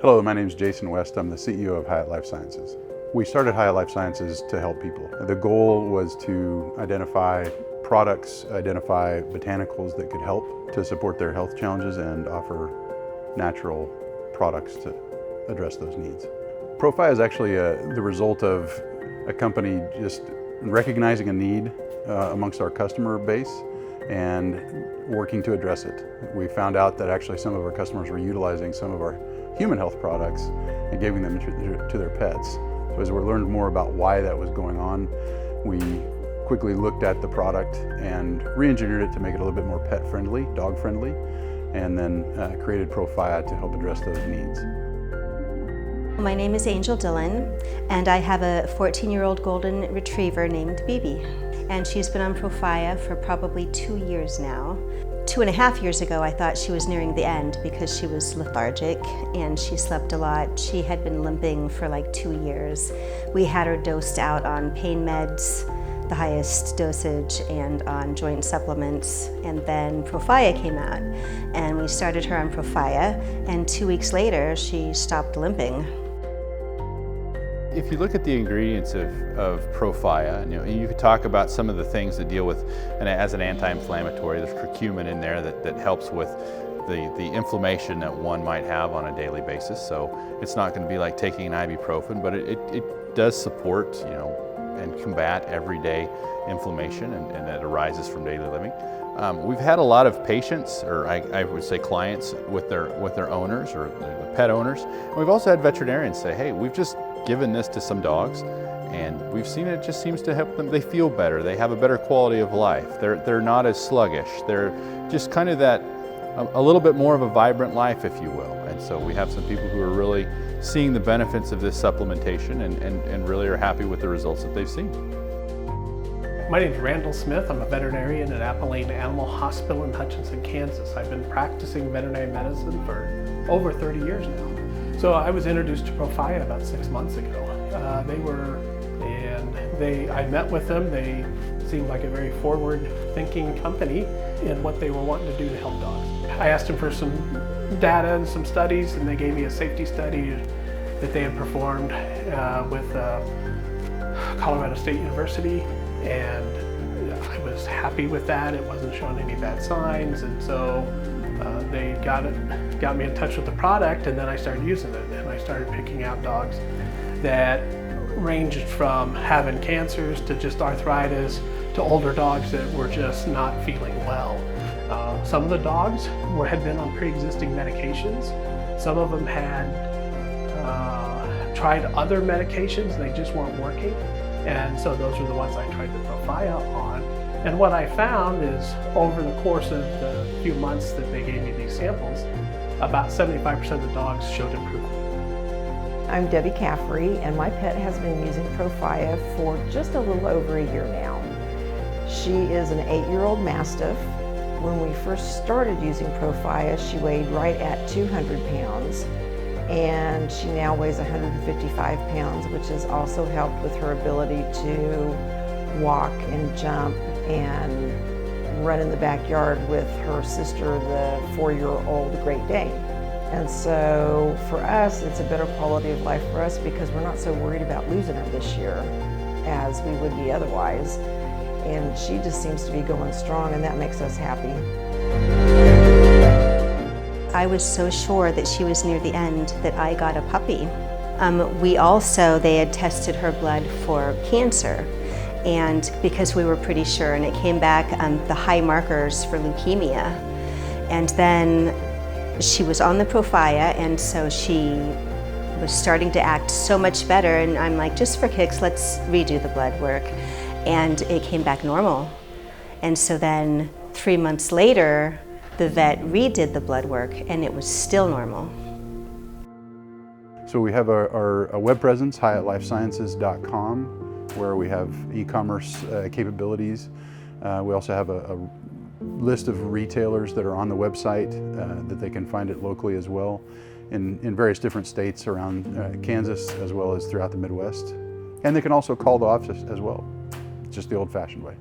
Hello, my name is Jason West. I'm the CEO of Hyatt Life Sciences. We started Hyatt Life Sciences to help people. The goal was to identify products, identify botanicals that could help to support their health challenges and offer natural products to address those needs. Profaya is actually the result of a company just recognizing a need amongst our customer base and working to address it. We found out that actually some of our customers were utilizing some of our human health products and giving them to their pets. So as we learned more about why that was going on, we quickly looked at the product and re-engineered it to make it a little bit more pet-friendly, dog-friendly, and then created Profaya to help address those needs. My name is Angel Dillon, and I have a 14-year-old golden retriever named Bibi. And she's been on Profaya for probably 2 years now. 2.5 years ago, I thought she was nearing the end because she was lethargic and she slept a lot. She had been limping for like 2 years. We had her dosed out on pain meds, the highest dosage, and on joint supplements. And then Profaya came out, and we started her on Profaya, and 2 weeks later, she stopped limping. If you look at the ingredients of Profaya, you could talk about some of the things that deal with, and as an anti-inflammatory, there's curcumin in there that helps with the inflammation that one might have on a daily basis. So it's not going to be like taking an ibuprofen, but it does support, and combat everyday inflammation and that arises from daily living. We've had a lot of patients, or I would say clients, with their owners or the pet owners. And we've also had veterinarians say, hey, we've just given this to some dogs and we've seen it just seems to help them. They feel better, they have a better quality of life, they're not as sluggish, they're just kind of that, a little bit more of a vibrant life, if you will. And so we have some people who are really seeing the benefits of this supplementation and really are happy with the results that they've seen. My name is Randall Smith. I'm a veterinarian at Abilene Animal Hospital in Hutchinson, Kansas. I've been practicing veterinary medicine for over 30 years now. So I was introduced to Profaya about 6 months ago. I met with them. They seemed like a very forward-thinking company in what they were wanting to do to help dogs. I asked them for some data and some studies, and they gave me a safety study that they had performed with Colorado State University, and I was happy with that. It wasn't showing any bad signs, and so they got me in touch with the product, and then I started using it, and I started picking out dogs that ranged from having cancers to just arthritis to older dogs that were just not feeling well. Some of the dogs had been on pre-existing medications. Some of them had tried other medications, they just weren't working. And so those are the ones I tried the Profaya on. And what I found is over the course of the few months that they gave me these samples, about 75% of the dogs showed improvement. I'm Debbie Caffrey, and my pet has been using Profaya for just a little over a year now. She is an 8-year-old Mastiff. When we first started using Profaya, she weighed right at 200 pounds, and she now weighs 155 pounds, which has also helped with her ability to walk and jump and run in the backyard with her sister, the 4-year-old Great Dane. And so for us, it's a better quality of life for us because we're not so worried about losing her this year as we would be otherwise. And she just seems to be going strong, and that makes us happy. I was so sure that she was near the end that I got a puppy. They had tested her blood for cancer, and because we were pretty sure, and it came back the high markers for leukemia. And then she was on the Profaya, and so she was starting to act so much better, and I'm like, just for kicks, let's redo the blood work. And it came back normal. And so then 3 months later, the vet redid the blood work, and it was still normal. So we have our web presence, HyattLifeSciences.com, where we have e-commerce capabilities. We also have a list of retailers that are on the website that they can find it locally as well in various different states around Kansas as well as throughout the Midwest. And they can also call the office as well, just the old-fashioned way.